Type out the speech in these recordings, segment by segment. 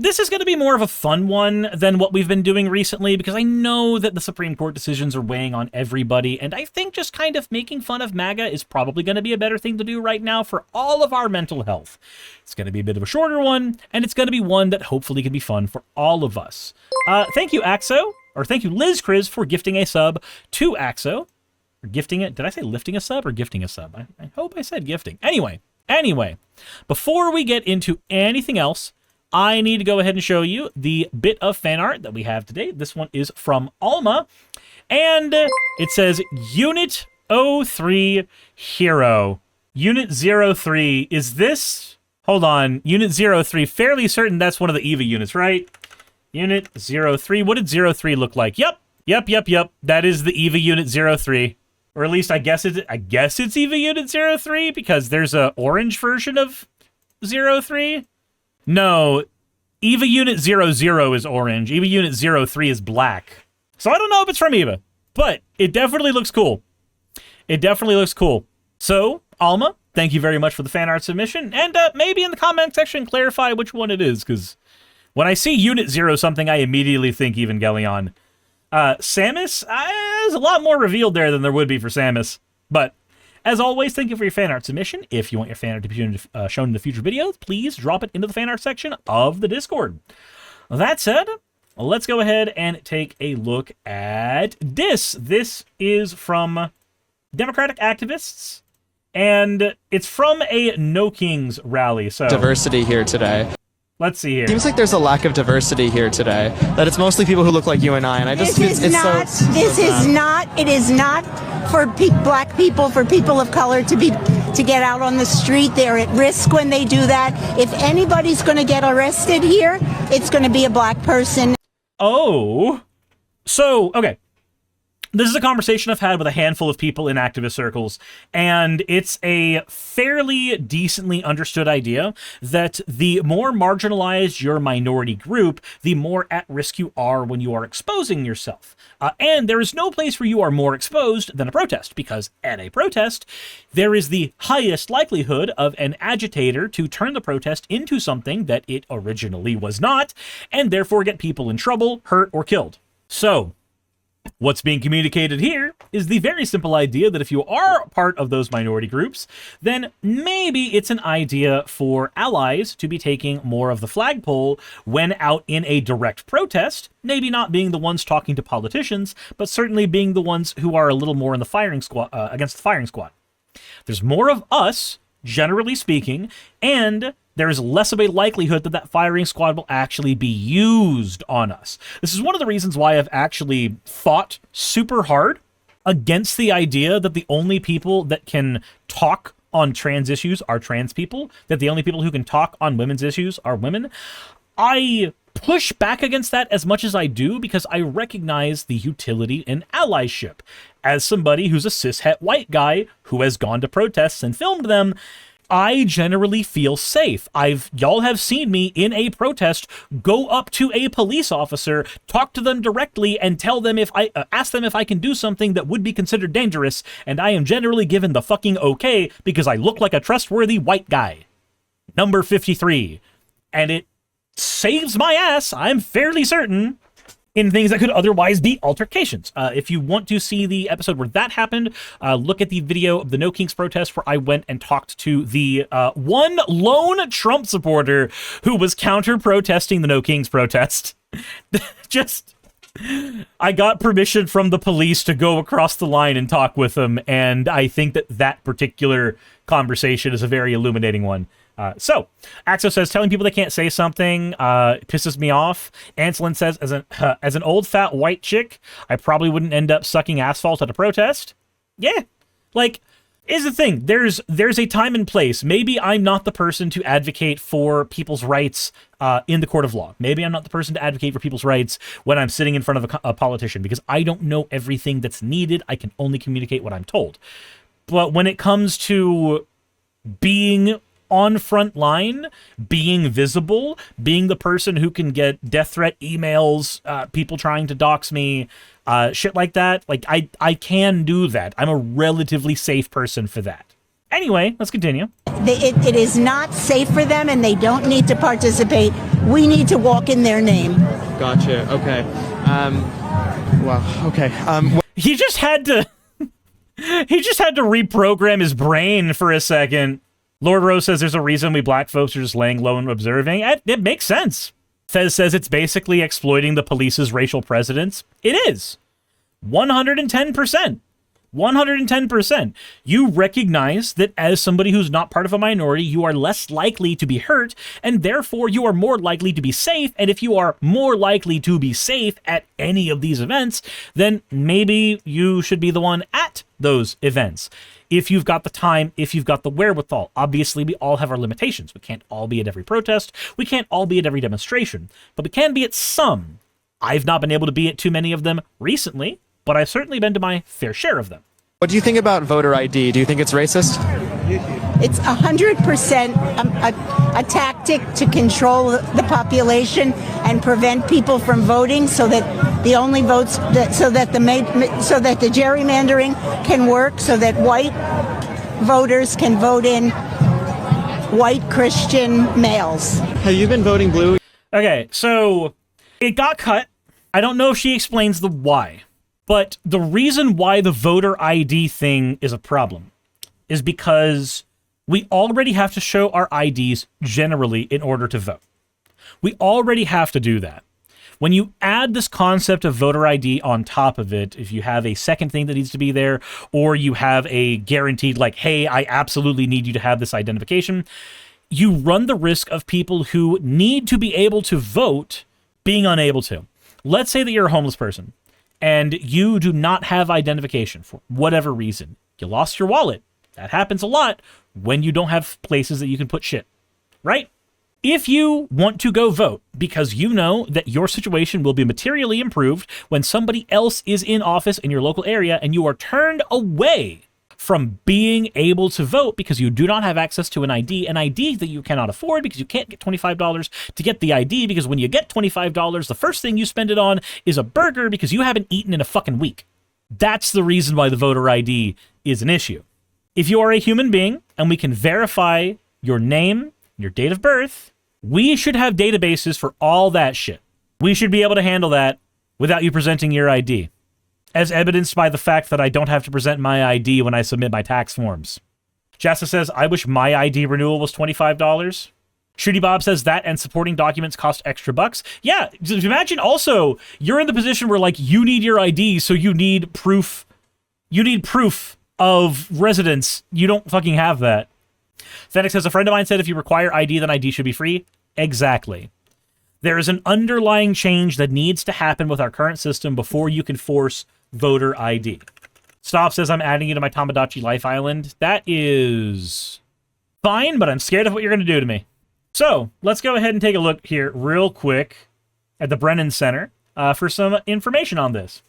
This is going to be more of a fun one than what we've been doing recently, because I know that the Supreme Court decisions are weighing on everybody, and I think just kind of making fun of MAGA is probably going to be a better thing to do right now for all of our mental health. It's going to be a bit of a shorter one, and it's going to be one that hopefully can be fun for all of us. Thank you, Axo, or thank you, Liz Kriz, for gifting a sub to Axo. Or gifting it. Did I say lifting a sub or gifting a sub? I hope I said gifting. Anyway, before we get into anything else, I need to go ahead and show you the bit of fan art that we have today. This one is from Alma, and it says Unit 03 Hero. Unit 03, is this? Hold on, Unit 03, fairly certain that's one of the EVA units, right? Unit 03, what did 03 look like? Yep, that is the EVA Unit 03. Or at least I guess it's EVA Unit 03, because there's a orange version of 03. No, EVA Unit 00 is orange. EVA Unit 03 is black. So I don't know if it's from EVA, but it definitely looks cool. So, Alma, thank you very much for the fan art submission, and maybe in the comment section clarify which one it is, because when I see Unit 0 something, I immediately think Evangelion. Samus, there's a lot more revealed there than there would be for Samus, but as always, thank you for your fan art submission. If you want your fan art to be shown in the future videos, please drop it into the fan art section of the Discord. That said, let's go ahead and take a look at this. This is from Democratic Activists, and it's from a No Kings rally. So diversity here today. Let's see here. Seems like there's a lack of diversity here today. That it's mostly people who look like you and I, and I just It is not for black people, for people of color to get out on the street. They're at risk when they do that. If anybody's going to get arrested here, it's going to be a black person. Oh, so okay. This is a conversation I've had with a handful of people in activist circles, and it's a fairly decently understood idea that the more marginalized your minority group, the more at risk you are when you are exposing yourself. And there is no place where you are more exposed than a protest, because at a protest, there is the highest likelihood of an agitator to turn the protest into something that it originally was not, and therefore get people in trouble, hurt, or killed. So, what's being communicated here is the very simple idea that if you are part of those minority groups, then maybe it's an idea for allies to be taking more of the flagpole when out in a direct protest, maybe not being the ones talking to politicians, but certainly being the ones who are a little more in the firing squad, against the firing squad. There's more of us, generally speaking, and there is less of a likelihood that that firing squad will actually be used on us. This is one of the reasons why I've actually fought super hard against the idea that the only people that can talk on trans issues are trans people, that the only people who can talk on women's issues are women. I push back against that as much as I do because I recognize the utility in allyship. As somebody who's a cishet white guy who has gone to protests and filmed them, I generally feel safe. Y'all have seen me in a protest go up to a police officer, talk to them directly, and tell them ask them if I can do something that would be considered dangerous, and I am generally given the fucking okay because I look like a trustworthy white guy. Number 53. And it saves my ass, I'm fairly certain, in things that could otherwise be altercations. If you want to see the episode where that happened, look at the video of the No Kings protest where I went and talked to the one lone Trump supporter who was counter-protesting the No Kings protest. I got permission from the police to go across the line and talk with them, and I think that particular conversation is a very illuminating one. So, Axo says, telling people they can't say something pisses me off. Anselin says, as an old fat white chick, I probably wouldn't end up sucking asphalt at a protest. Yeah, like, is the thing. There's a time and place. Maybe I'm not the person to advocate for people's rights in the court of law. Maybe I'm not the person to advocate for people's rights when I'm sitting in front of a politician, because I don't know everything that's needed. I can only communicate what I'm told. But when it comes to being on front line, being visible, being the person who can get death threat emails, people trying to dox me, shit like that, like I can do that. I'm a relatively safe person for that. Anyway, let's continue. It is not safe for them, and they don't need to participate. We need to walk in their name. Gotcha. Okay. Wow. Okay. He just had to reprogram his brain for a second. Lord Rose says there's a reason we black folks are just laying low and observing. It makes sense. Fez says it's basically exploiting the police's racial precedence. It is. 110%. 110%. You recognize that as somebody who's not part of a minority, you are less likely to be hurt, and therefore you are more likely to be safe. And if you are more likely to be safe at any of these events, then maybe you should be the one at those events. If you've got the time, if you've got the wherewithal. Obviously, we all have our limitations. We can't all be at every protest. We can't all be at every demonstration, but we can be at some. I've not been able to be at too many of them recently, but I've certainly been to my fair share of them. What do you think about voter ID? Do you think it's racist? It's 100% a tactic to control the population and prevent people from voting, so that the only votes so that the gerrymandering can work, so that white voters can vote in white Christian males. Have you been voting blue? Okay, so it got cut. I don't know if she explains the why. But the reason why the voter ID thing is a problem is because we already have to show our IDs generally in order to vote. We already have to do that. When you add this concept of voter ID on top of it, if you have a second thing that needs to be there, or you have a guaranteed, like, hey, I absolutely need you to have this identification, you run the risk of people who need to be able to vote being unable to. Let's say that you're a homeless person, and you do not have identification for whatever reason. You lost your wallet. That happens a lot when you don't have places that you can put shit, right? If you want to go vote because you know that your situation will be materially improved when somebody else is in office in your local area, and you are turned away from being able to vote because you do not have access to an ID that you cannot afford because you can't get $25 to get the ID, because when you get $25, the first thing you spend it on is a burger because you haven't eaten in a fucking week. That's the reason why the voter ID is an issue. If you are a human being and we can verify your name, your date of birth, we should have databases for all that shit. We should be able to handle that without you presenting your ID, as evidenced by the fact that I don't have to present my ID when I submit my tax forms. Jassa says, I wish my ID renewal was $25. Shooty Bob says that and supporting documents cost extra bucks. Yeah, imagine also you're in the position where, like, you need your ID, so you need proof. You need proof of residence. You don't fucking have that. Fenix says, a friend of mine said if you require ID, then ID should be free. Exactly. There is an underlying change that needs to happen with our current system before you can force voter ID. Stop says, I'm adding you to my Tamagotchi Life Island. That is fine, but I'm scared of what you're going to do to me. So let's go ahead and take a look here real quick at the Brennan Center for some information on this.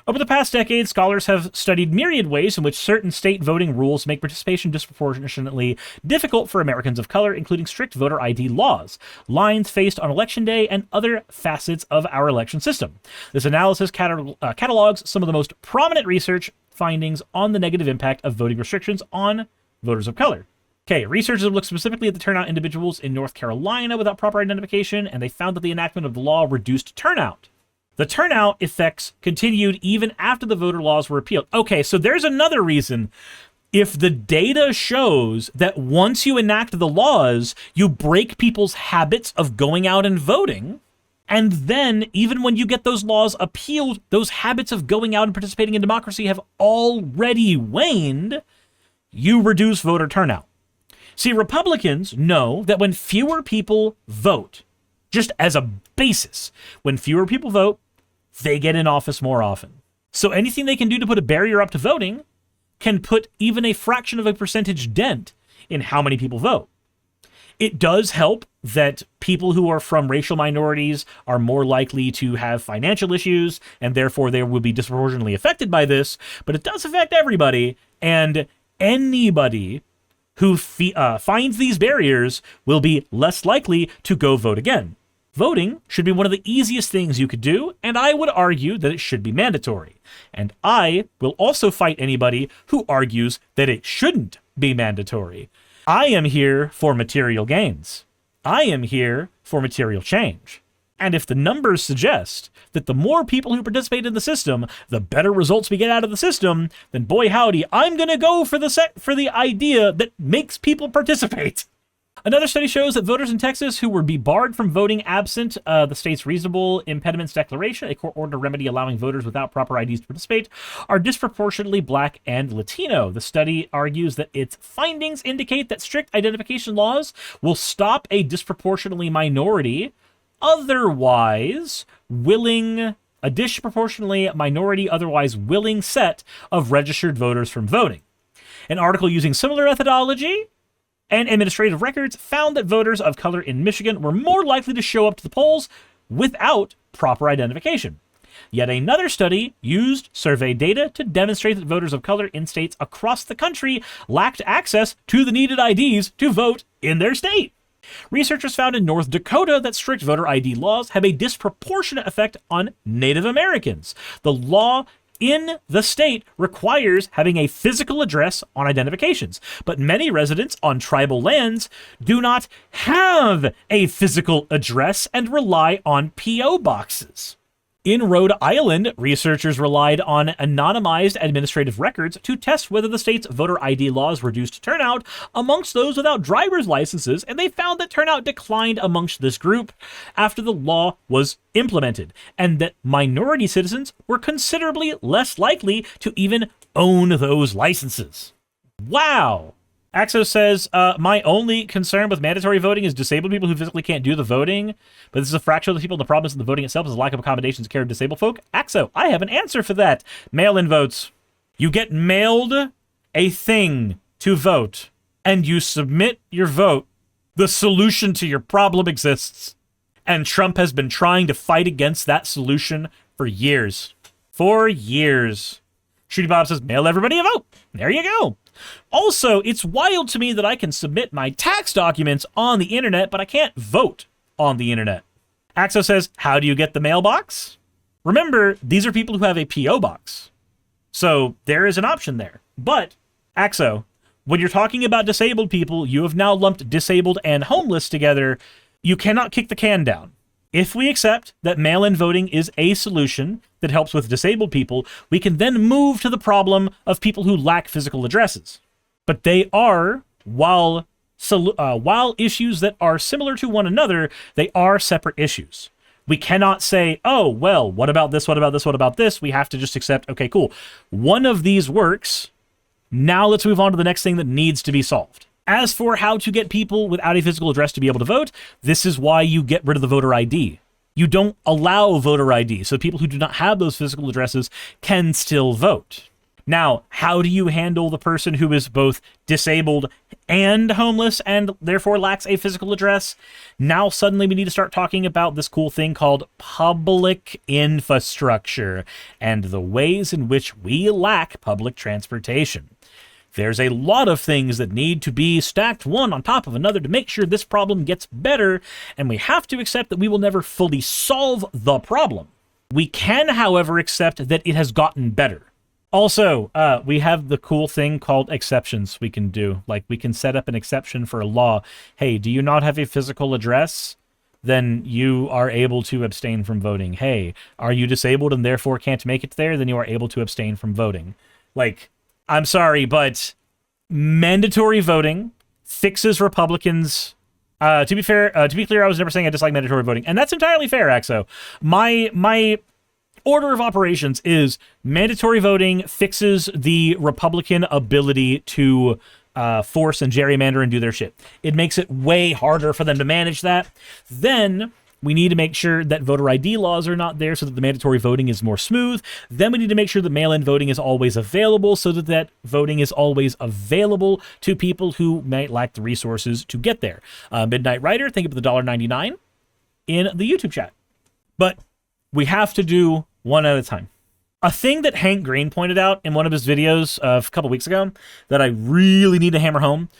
Over the past decade, scholars have studied myriad ways in which certain state voting rules make participation disproportionately difficult for Americans of color, including strict voter ID laws, lines faced on Election Day, and other facets of our election system. This analysis catalogs some of the most prominent research findings on the negative impact of voting restrictions on voters of color. Okay, researchers have looked specifically at the turnout individuals in North Carolina without proper identification, and they found that the enactment of the law reduced turnout. The turnout effects continued even after the voter laws were repealed. Okay, so there's another reason. If the data shows that once you enact the laws, you break people's habits of going out and voting, and then even when you get those laws appealed, those habits of going out and participating in democracy have already waned, you reduce voter turnout. See, Republicans know that when fewer people vote, just as a basis, when fewer people vote, they get in office more often. So anything they can do to put a barrier up to voting can put even a fraction of a percentage dent in how many people vote. It does help that people who are from racial minorities are more likely to have financial issues, and therefore they will be disproportionately affected by this, but it does affect everybody, and anybody who finds these barriers will be less likely to go vote again. Voting should be one of the easiest things you could do, and I would argue that it should be mandatory. And I will also fight anybody who argues that it shouldn't be mandatory. I am here for material gains. I am here for material change. And if the numbers suggest that the more people who participate in the system, the better results we get out of the system, then boy howdy, I'm going to go for the idea that makes people participate. Another study shows that voters in Texas who would be barred from voting absent the state's reasonable impediments declaration, a court-ordered remedy allowing voters without proper IDs to participate, are disproportionately Black and Latino. The study argues that its findings indicate that strict identification laws will stop a disproportionately minority, otherwise willing set of registered voters from voting. An article using similar methodology and administrative records found that voters of color in Michigan were more likely to show up to the polls without proper identification. Yet another study used survey data to demonstrate that voters of color in states across the country lacked access to the needed IDs to vote in their state. Researchers found in North Dakota that strict voter ID laws have a disproportionate effect on Native Americans. The law in the state requires having a physical address on identifications, but many residents on tribal lands do not have a physical address and rely on P.O. boxes. In Rhode Island, researchers relied on anonymized administrative records to test whether the state's voter ID laws reduced turnout amongst those without driver's licenses, and they found that turnout declined amongst this group after the law was implemented, and that minority citizens were considerably less likely to even own those licenses. Wow! Axo says, my only concern with mandatory voting is disabled people who physically can't do the voting, but this is a fraction of the people, and the problem isn't the voting itself, is a lack of accommodations to care of disabled folk. Axo, I have an answer for that. Mail-in votes. You get mailed a thing to vote, and you submit your vote. The solution to your problem exists, and Trump has been trying to fight against that solution for years. For years. Shooty Bob says, mail everybody a vote. There you go. Also, it's wild to me that I can submit my tax documents on the internet, but I can't vote on the internet. Axo says, how do you get the mailbox? Remember, these are people who have a P.O. box. So there is an option there. But, Axo, when you're talking about disabled people, you have now lumped disabled and homeless together. You cannot kick the can down. If we accept that mail-in voting is a solution that helps with disabled people, we can then move to the problem of people who lack physical addresses. But they are, while issues that are similar to one another, they are separate issues. We cannot say, oh, well, what about this, what about this, what about this? We have to just accept, okay, cool. One of these works. Now let's move on to the next thing that needs to be solved. As for how to get people without a physical address to be able to vote, this is why you get rid of the voter ID. You don't allow voter ID, so people who do not have those physical addresses can still vote. Now, how do you handle the person who is both disabled and homeless and therefore lacks a physical address? Now suddenly we need to start talking about this cool thing called public infrastructure and the ways in which we lack public transportation. There's a lot of things that need to be stacked one on top of another to make sure this problem gets better, and we have to accept that we will never fully solve the problem. We can, however, accept that it has gotten better. Also, we have the cool thing called exceptions we can do. Like, we can set up an exception for a law. Hey, do you not have a physical address? Then you are able to abstain from voting. Hey, are you disabled and therefore can't make it there? Then you are able to abstain from voting. Like, I'm sorry, but mandatory voting fixes Republicans. To be clear, I was never saying I dislike mandatory voting, and that's entirely fair, Axo. My order of operations is mandatory voting fixes the Republican ability to force and gerrymander and do their shit. It makes it way harder for them to manage that. Then we need to make sure that voter ID laws are not there so that the mandatory voting is more smooth. Then we need to make sure that mail-in voting is always available so that that voting is always available to people who might lack the resources to get there. Midnight Rider, think of the $1.99 in the YouTube chat. But we have to do one at a time. A thing that Hank Green pointed out in one of his videos a couple weeks ago that I really need to hammer home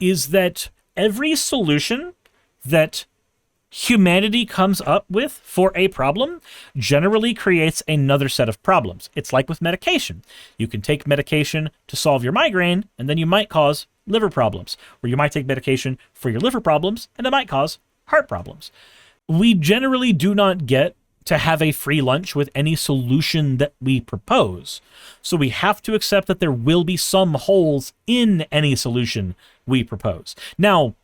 is that every solution that humanity comes up with for a problem generally creates another set of problems. It's like with medication. You can take medication to solve your migraine, and then you might cause liver problems, or you might take medication for your liver problems, and it might cause heart problems. We generally do not get to have a free lunch with any solution that we propose. So we have to accept that there will be some holes in any solution we propose. Now,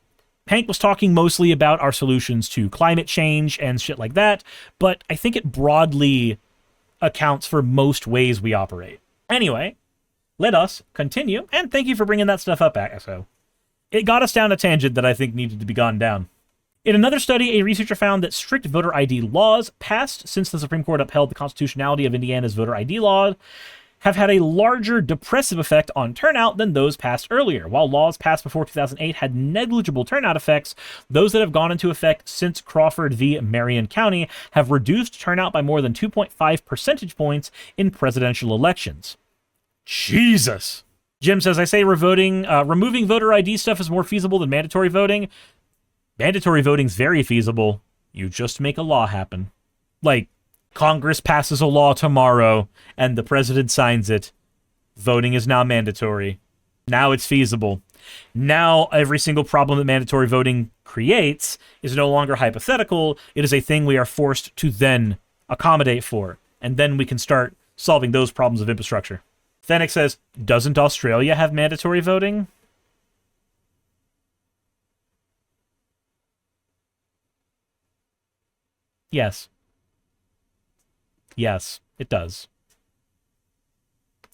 Hank was talking mostly about our solutions to climate change and shit like that, but I think it broadly accounts for most ways we operate. Anyway, let us continue, and thank you for bringing that stuff up, Axo. It got us down a tangent that I think needed to be gone down. In another study, a researcher found that strict voter ID laws passed since the Supreme Court upheld the constitutionality of Indiana's voter ID law have had a larger depressive effect on turnout than those passed earlier. While laws passed before 2008 had negligible turnout effects, those that have gone into effect since Crawford v. Marion County have reduced turnout by more than 2.5 percentage points in presidential elections. Jesus! Jim says, I say removing voter ID stuff is more feasible than mandatory voting. Mandatory voting's very feasible. You just make a law happen. Like, Congress passes a law tomorrow, and the president signs it. Voting is now mandatory. Now it's feasible. Now every single problem that mandatory voting creates is no longer hypothetical. It is a thing we are forced to then accommodate for. And then we can start solving those problems of infrastructure. Fennec says, doesn't Australia have mandatory voting? Yes. Yes, it does.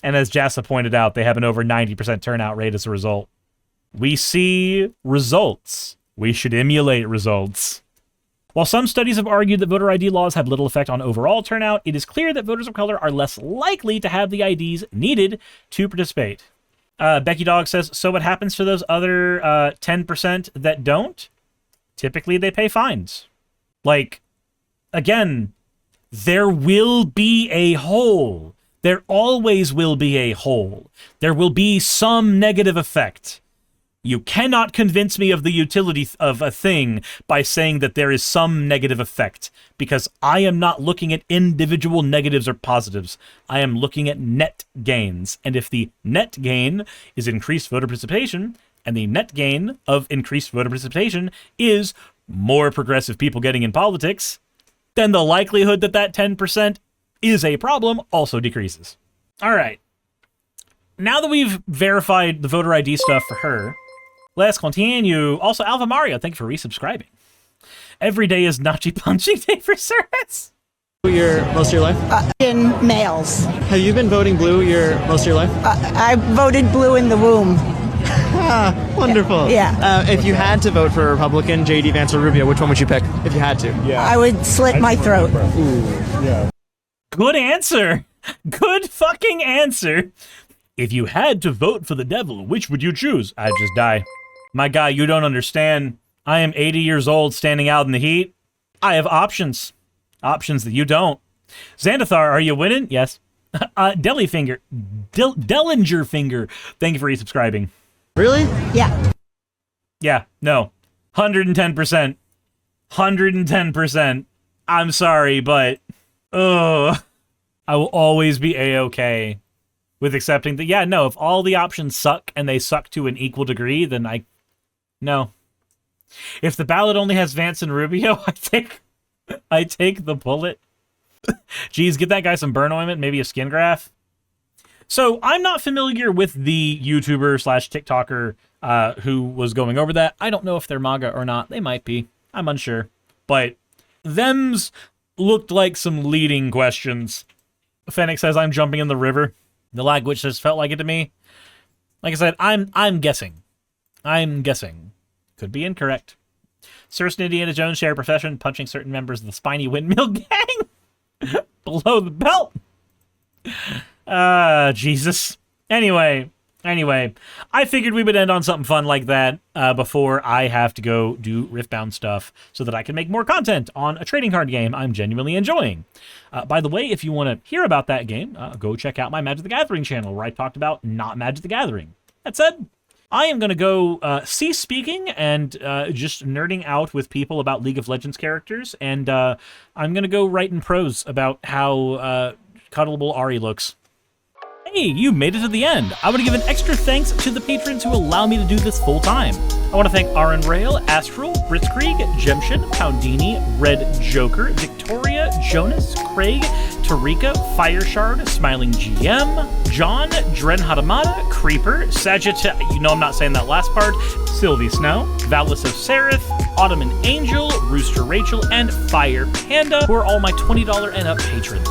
And as Jassa pointed out, they have an over 90% turnout rate as a result. We see results. We should emulate results. While some studies have argued that voter ID laws have little effect on overall turnout, it is clear that voters of color are less likely to have the IDs needed to participate. Becky Dog says, so what happens to those other 10% that don't? Typically, they pay fines. Like, again, there will be a hole. There always will be a hole. There will be some negative effect. You cannot convince me of the utility of a thing by saying that there is some negative effect, because I am not looking at individual negatives or positives. I am looking at net gains. And if the net gain is increased voter participation, and the net gain of increased voter participation is more progressive people getting in politics, then the likelihood that that 10% is a problem also decreases. All right. Now that we've verified the voter ID stuff for her, let's continue. Also, Alpha Mario, thank you for resubscribing. Every day is Nachi Punching Day for Suris. Most of your life? In males. Have you been voting blue most of your life? I voted blue in the womb. Wonderful. Yeah. If you had to vote for a Republican, JD Vance or Rubio, which one would you pick if you had to? Yeah. I would slit my throat. Ooh, yeah. Good answer. Good fucking answer. If you had to vote for the devil, which would you choose? I'd just die. My guy, you don't understand. I am 80 years old standing out in the heat. I have options. Options that you don't. Xandathar, are you winning? Yes. Dellinger Finger, thank you for resubscribing. Really? Yeah. Yeah, no. 110%. 110%. I'm sorry, but I will always be A-okay with accepting that, yeah, no, if all the options suck and they suck to an equal degree, then no. If the ballot only has Vance and Rubio, I take the bullet. Geez, get that guy some burn ointment, maybe a skin graft. So I'm not familiar with the YouTuber / TikToker who was going over that. I don't know if they're MAGA or not. They might be. I'm unsure. But them's looked like some leading questions. Fennec says, I'm jumping in the river. The language just felt like it to me. Like I said, I'm guessing. I'm guessing. Could be incorrect. Suris and Indiana Jones share a profession, punching certain members of the Spiny Windmill Gang below the belt. Jesus. Anyway, I figured we would end on something fun like that before I have to go do Riftbound stuff so that I can make more content on a trading card game I'm genuinely enjoying. By the way, if you want to hear about that game, go check out my Magic the Gathering channel where I talked about not Magic the Gathering. That said, I am going to go cease speaking and just nerding out with people about League of Legends characters, and I'm going to go write in prose about how cuddleable Ari looks. Hey, you made it to the end. I want to give an extra thanks to the patrons who allow me to do this full time. I want to thank Aaron Rail, Astral, Britzkrieg, Jemshin, Poundini, Red Joker, Victoria, Jonas, Craig, Tarika, Fireshard, Smiling GM, John, Dren Hadamada, Creeper, Sagitta, you know I'm not saying that last part, Sylvie Snow, Valis of Seraph, Ottoman Angel, Rooster Rachel, and Fire Panda, who are all my $20 and up patrons.